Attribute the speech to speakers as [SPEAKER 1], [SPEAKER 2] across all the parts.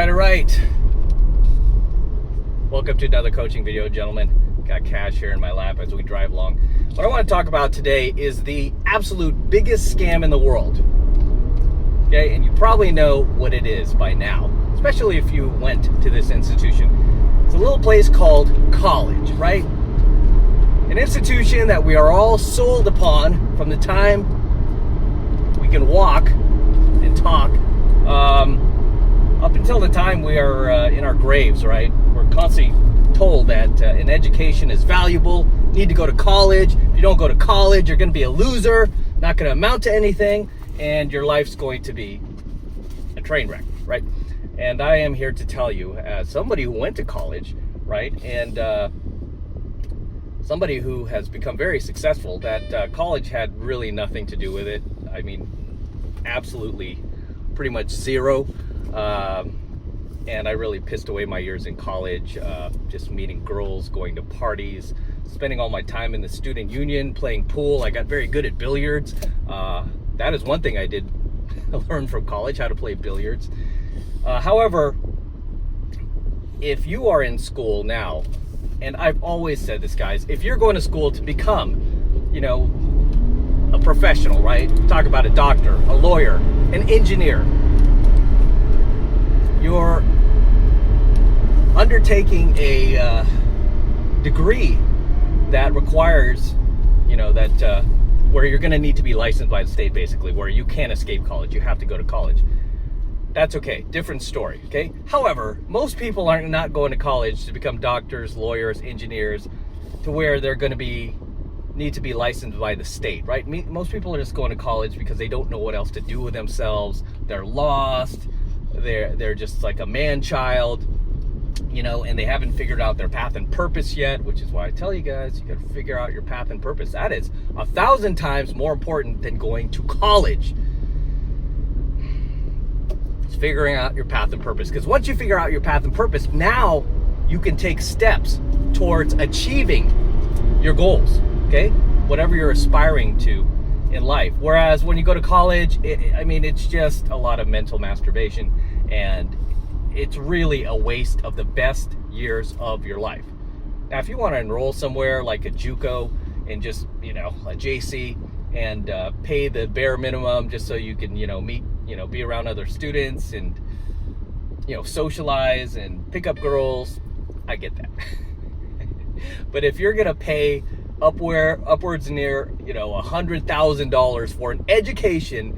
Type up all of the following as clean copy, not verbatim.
[SPEAKER 1] All right. Welcome to another coaching video, gentlemen. Got cash here in my lap as we drive along. What I want to talk about today is the absolute biggest scam in the world. Okay, and you probably know what it is by now, especially if you went to this institution. It's a little place called college, right? An institution that we are all sold upon from the time we can walk and talk up until the time we are in our graves, right? We're constantly told that an education is valuable, need to go to college. If you don't go to college, you're going to be a loser, not going to amount to anything, and your life's going to be a train wreck, right? And I am here to tell you, as somebody who went to college, right, and somebody who has become very successful, that college had really nothing to do with it. I mean, absolutely, pretty much zero. And I really pissed away my years in college, just meeting girls, going to parties, spending all my time in the student union, playing pool. I got very good at billiards. That is one thing I did learn from college, how to play billiards. However, if you are in school now, and I've always said this, guys, if you're going to school to become, a professional, right? Talk about a doctor, a lawyer, an engineer. You're undertaking a degree that requires, that where you're going to need to be licensed by the state, basically, where you can't escape college. You have to go to college. That's okay. Different story, okay? However, most people are not going to college to become doctors, lawyers, engineers, to where they're going to need to be licensed by the state, right? Most people are just going to college because they don't know what else to do with themselves. They're lost. They're just like a man-child, and they haven't figured out their path and purpose yet, which is why I tell you guys, you got to figure out your path and purpose. That is 1,000 times more important than going to college. It's figuring out your path and purpose, because once you figure out your path and purpose, now you can take steps towards achieving your goals, okay? Whatever you're aspiring to in life. Whereas when you go to college, it's just a lot of mental masturbation, and it's really a waste of the best years of your life. Now, if you want to enroll somewhere like a JUCO and just, a JC, and pay the bare minimum just so you can, meet, be around other students and, socialize and pick up girls, I get that. But if you're going to pay upwards near, $100,000 for an education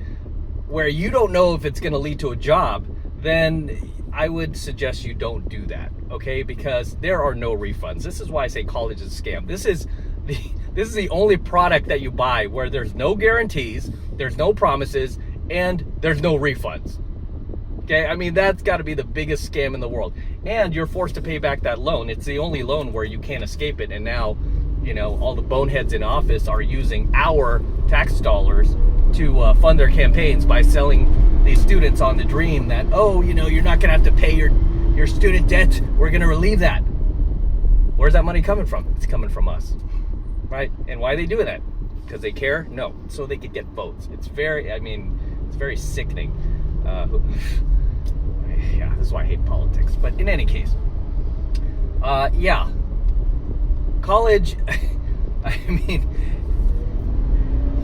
[SPEAKER 1] where you don't know if it's going to lead to a job, then I would suggest you don't do that, okay? Because there are no refunds. This is why I say college is a scam. This is the only product that you buy where there's no guarantees, there's no promises, and there's no refunds. Okay, that's got to be the biggest scam in the world. And you're forced to pay back that loan. It's the only loan where you can't escape it. And now, all the boneheads in office are using our tax dollars to fund their campaigns by selling these students on the dream that, you're not going to have to pay your student debt. We're going to relieve that. Where's that money coming from? It's coming from us, right? And why are they doing that? Because they care? No, so they could get votes. It's very sickening. Yeah, this is why I hate politics. But in any case, college,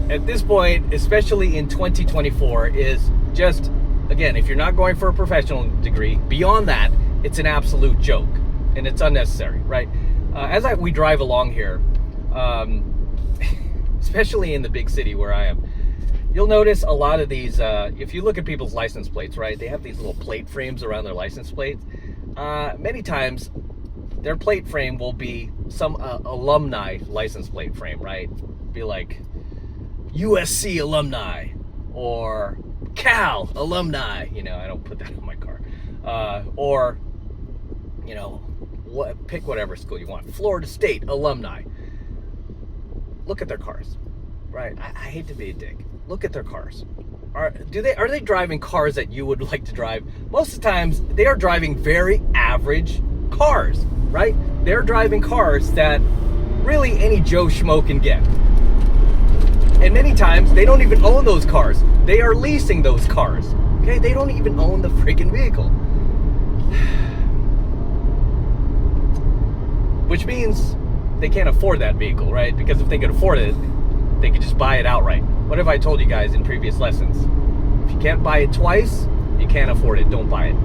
[SPEAKER 1] at this point, especially in 2024, is just, again, if you're not going for a professional degree, beyond that, it's an absolute joke, and it's unnecessary, right? As we drive along here, especially in the big city where I am, you'll notice a lot of these, if you look at people's license plates, right, they have these little plate frames around their license plates. Many times, their plate frame will be some alumni license plate frame, right? Be like USC alumni or Cal alumni. I don't put that on my car. Or, pick whatever school you want. Florida State alumni. Look at their cars, right? I hate to be a dick. Look at their cars. Are they driving cars that you would like to drive? Most of the times, they are driving very average cars, right? They're driving cars that really any Joe Schmo can get. And many times, they don't even own those cars. They are leasing those cars. Okay, they don't even own the freaking vehicle. Which means they can't afford that vehicle, right? Because if they could afford it, they could just buy it outright. What have I told you guys in previous lessons? If you can't buy it twice, you can't afford it. Don't buy it.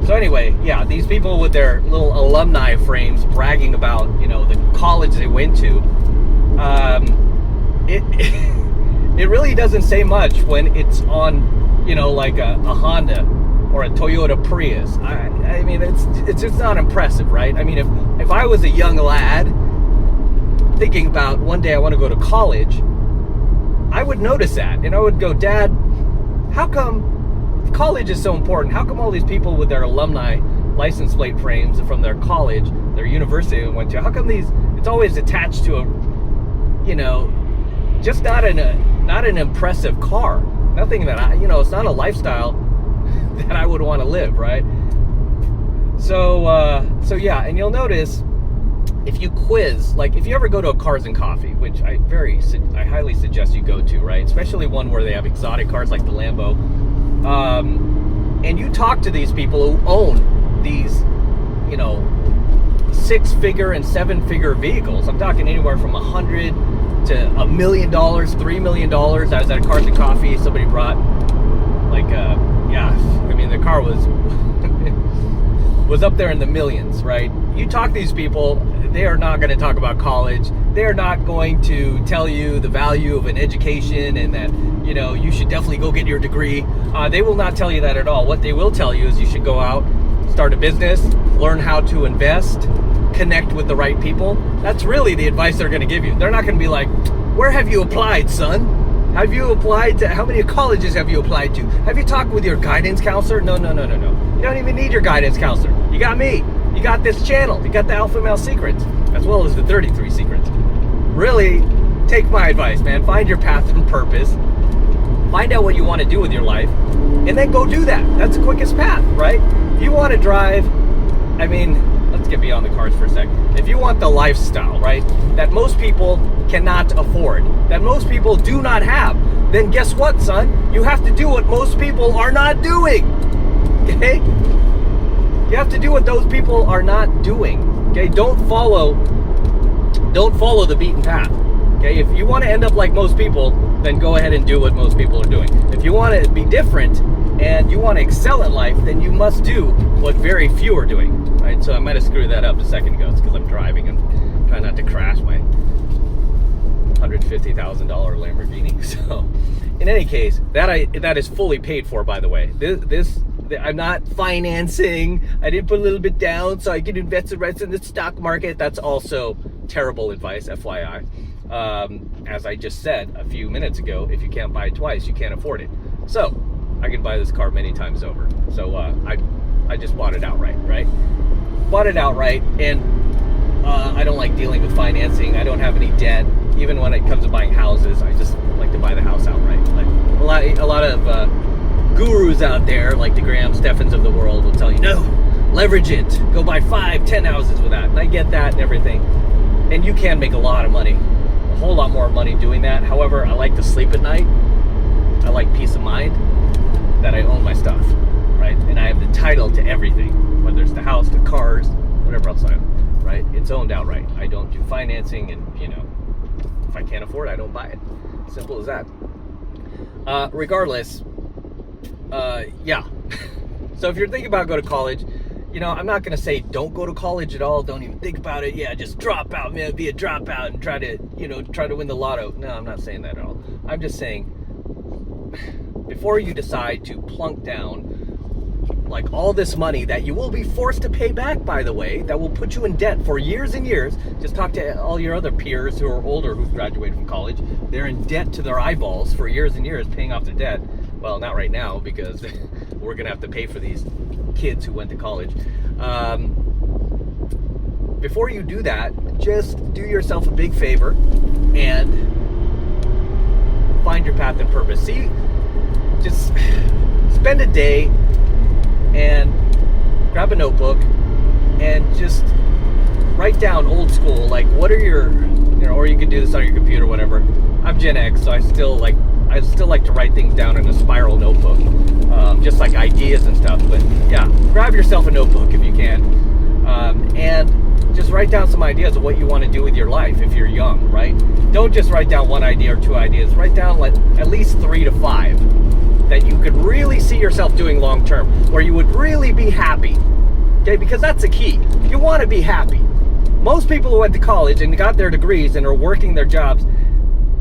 [SPEAKER 1] So anyway, yeah, these people with their little alumni frames bragging about, the college they went to, it really doesn't say much when it's on, like a Honda or a Toyota Prius. I mean, it's just not impressive, right? I mean, if I was a young lad thinking about one day I want to go to college, I would notice that, and I would go, Dad, how come college is so important? How come all these people with their alumni license plate frames from their college, their university they went to, how come it's always attached to just not an impressive car? Nothing that it's not a lifestyle that I would want to live, right? So yeah, and you'll notice if you quiz, like if you ever go to a Cars and Coffee, which I highly suggest you go to, right? Especially one where they have exotic cars like the Lambo, and you talk to these people who own these, 6-figure and 7-figure vehicles. I'm talking anywhere from $100,000 to $1 million, $3 million. I was at a Cars and Coffee. Somebody brought the car was up there in the millions, right? You talk to these people, they are not going to talk about college. They are not going to tell you the value of an education and that, you should definitely go get your degree. They will not tell you that at all. What they will tell you is you should go out, start a business, learn how to invest, connect with the right people. That's really the advice they're going to give you. They're not going to be like, where have you applied, son? Have you applied to, how many colleges have you applied to? Have you talked with your guidance counselor? No. You don't even need your guidance counselor. You got me. You got this channel. You got the AlphaMaleSecrets, as well as the 33 Secrets. Really, take my advice, man. Find your path and purpose. Find out what you want to do with your life, and then go do that. That's the quickest path, right? If you want to drive, let's get beyond the cars for a second. If you want the lifestyle, right, that most people cannot afford, that most people do not have, then guess what, son? You have to do what most people are not doing, okay? You have to do what those people are not doing, okay? Don't follow the beaten path, okay? If you want to end up like most people, then go ahead and do what most people are doing. If you want to be different and you want to excel at life, then you must do what very few are doing. Right, so I might have screwed that up a second ago. It's because I'm driving and trying not to crash my $150,000 Lamborghini. So, in any case, that is fully paid for. By the way, this I'm not financing. I did put a little bit down so I can invest the rest in the stock market. That's also terrible advice, FYI. As I just said a few minutes ago, if you can't buy it twice, you can't afford it. So, I can buy this car many times over. So I just bought it outright, right? Bought it outright, and I don't like dealing with financing. I don't have any debt. Even when it comes to buying houses, I just like to buy the house outright. Like a lot of gurus out there, like the Graham Steffens of the world, will tell you, no, leverage it. Go buy 5-10 houses with that. And I get that and everything. And you can make a lot of money, a whole lot more money doing that. However, I like to sleep at night. I like peace of mind that I own my stuff, right? And I have the title to everything, whether it's the house, the cars, whatever else I own, right? It's owned outright. I don't do financing, and if I can't afford it, I don't buy it. Simple as that. Regardless, yeah. So if you're thinking about going to college, I'm not going to say don't go to college at all. Don't even think about it. Yeah, just drop out, man. Be a dropout and try to win the lotto. No, I'm not saying that at all. I'm just saying, before you decide to plunk down like all this money that you will be forced to pay back, by the way, that will put you in debt for years and years. Just talk to all your other peers who are older who've graduated from college. They're in debt to their eyeballs for years and years, paying off their debt. Well, not right now, because we're gonna have to pay for these kids who went to college. Before you do that, just do yourself a big favor and find your path and purpose. See, just spend a day and grab a notebook and just write down old school, like what are your, or you can do this on your computer, whatever. I'm Gen X, so I still like to write things down in a spiral notebook, just like ideas and stuff. But yeah, grab yourself a notebook if you can, and just write down some ideas of what you want to do with your life if you're young, right? Don't just write down one idea or two ideas. Write down like at least 3 to 5 that you could really see yourself doing long term, where you would really be happy. Okay, because that's the key. You want to be happy. Most people who went to college and got their degrees and are working their jobs,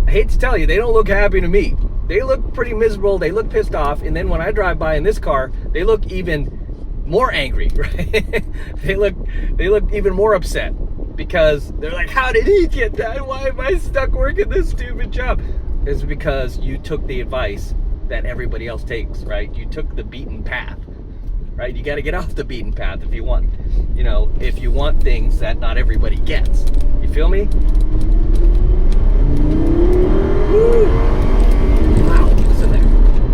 [SPEAKER 1] I hate to tell you, they don't look happy to me. They look pretty miserable, they look pissed off, and then when I drive by in this car, they look even more angry, right? they look even more upset because they're like, how did he get that? Why am I stuck working this stupid job? It's because you took the advice that everybody else takes, right? You took the beaten path, right? You got to get off the beaten path if you want, if you want things that not everybody gets. You feel me? Woo! Wow, listen there.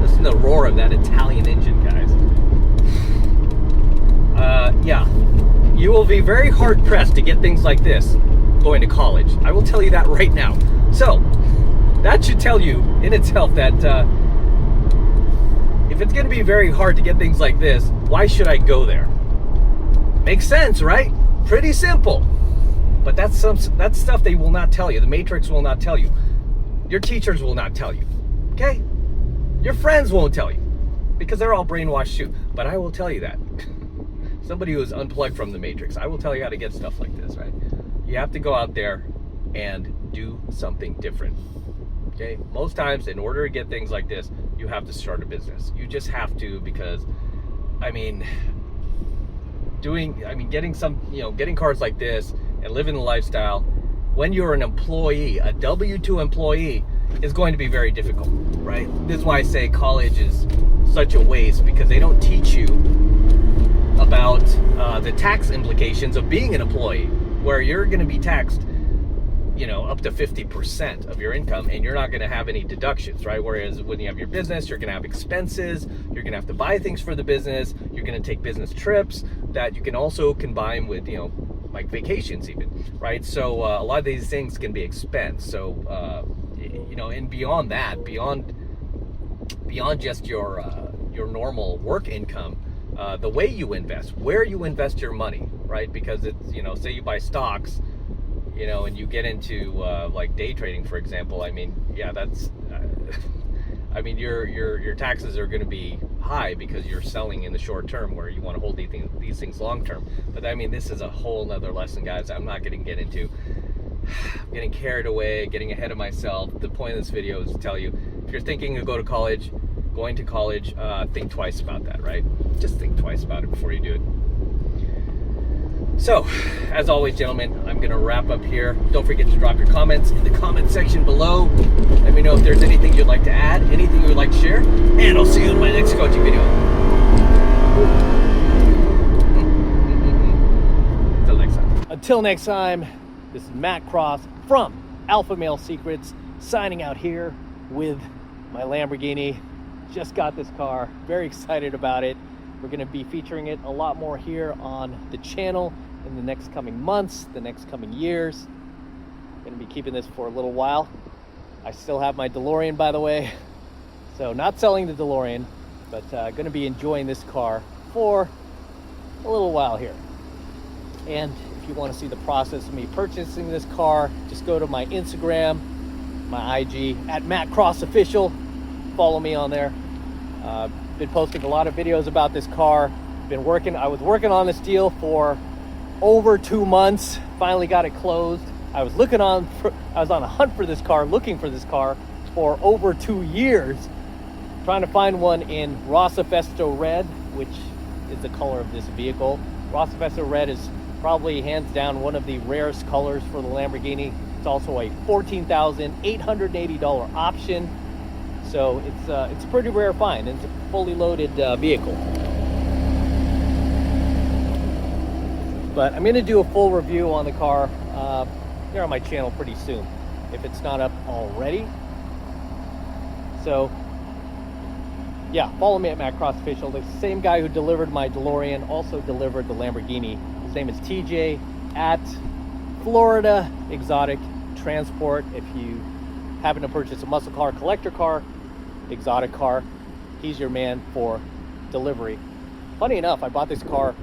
[SPEAKER 1] Listen to the roar of that Italian engine, guys. Yeah, you will be very hard pressed to get things like this going to college. I will tell you that right now. So that should tell you in itself that if it's going to be very hard to get things like this, why should I go there? Makes sense, right? Pretty simple. But that's stuff they will not tell you. The Matrix will not tell you. Your teachers will not tell you. Okay? Your friends won't tell you because they're all brainwashed too. But I will tell you that. Somebody who is unplugged from the Matrix, I will tell you how to get stuff like this, right? You have to go out there and do something different. Okay? Most times, in order to get things like this, you have to start a business. You just have to, because, getting cars like this and living the lifestyle, when you're an employee, a W-2 employee, is going to be very difficult, right? This is why I say college is such a waste, because they don't teach you about the tax implications of being an employee, where you're going to be taxed, up to 50% of your income, and you're not going to have any deductions, right? Whereas when you have your business, you're going to have expenses, you're going to have to buy things for the business, you're going to take business trips that you can also combine with, like vacations even, right? So a lot of these things can be expense. So, and beyond that, beyond just your normal work income, the way you invest, where you invest your money, right? Because it's, say you buy stocks, and you get into like day trading, for example. That's, your taxes are going to be high because you're selling in the short term, where you want to hold these things long term. But this is a whole nother lesson, guys. I'm not going to get into. I'm getting carried away, getting ahead of myself. The point of this video is to tell you, if you're thinking of going to college, think twice about that, right? Just think twice about it before you do it. So, as always, gentlemen, I'm going to wrap up here. Don't forget to drop your comments in the comment section below. Let me know if there's anything you'd like to add, anything you would like to share, and I'll see you in my next coaching video. Until next time, this is Matt Cross from AlphaMaleSecrets, signing out here with my Lamborghini. Just got this car, very excited about it. We're going to be featuring it a lot more here on the channel in the next coming months, the next coming years. Going to be keeping this for a little while. I still have my DeLorean, by the way. So not selling the DeLorean, but going to be enjoying this car for a little while here. And if you want to see the process of me purchasing this car, just go to my Instagram, my IG, at MattCrossOfficial. Follow me on there. Been posting a lot of videos about this car. I was working on this deal for over 2 months. Finally got it closed. I was on a hunt for this car, looking for this car for over 2 years, trying to find one in Rossa Festo Red, which is the color of this vehicle. Rossa Festo Red is probably hands down one of the rarest colors for the Lamborghini. It's also a $14,880 option. So it's a pretty rare find. It's a fully loaded vehicle. But I'm going to do a full review on the car here on my channel pretty soon, if it's not up already. So yeah, follow me at MattCrossOfficial. The same guy who delivered my DeLorean also delivered the Lamborghini. His name is TJ at Florida Exotic Transport. If you happen to purchase a muscle car, collector car, exotic car, he's your man for delivery Funny enough, I bought this car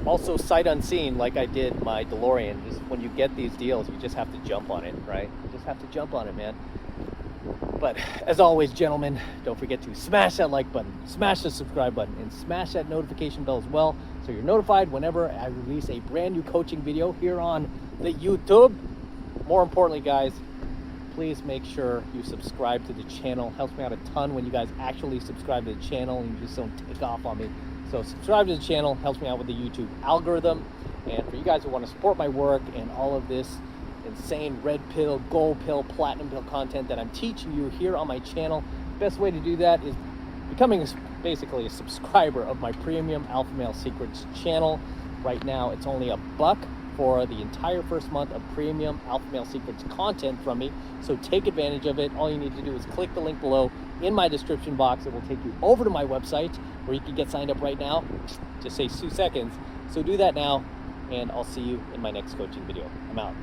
[SPEAKER 1] also sight unseen, like I did my DeLorean. Just when you get these deals, you just have to jump on it, right? You just have to jump on it, man. But as always, gentlemen, don't forget to smash that like button, smash the subscribe button, and smash that notification bell as well, so you're notified whenever I release a brand new coaching video here on the YouTube. More importantly, guys, please make sure you subscribe to the channel. Helps me out a ton when you guys actually subscribe to the channel and you just don't take off on me. So subscribe to the channel, helps me out with the YouTube algorithm. And for you guys who want to support my work and all of this insane red pill, gold pill, platinum pill content that I'm teaching you here on my channel, best way to do that is becoming basically a subscriber of my premium Alpha Male Secrets channel. Right now it's only $1 for the entire first month of premium Alpha Male Secrets content from me. So take advantage of it. All you need to do is click the link below in my description box. It will take you over to my website where you can get signed up right now. Just say 2 seconds. So do that now, and I'll see you in my next coaching video. I'm out.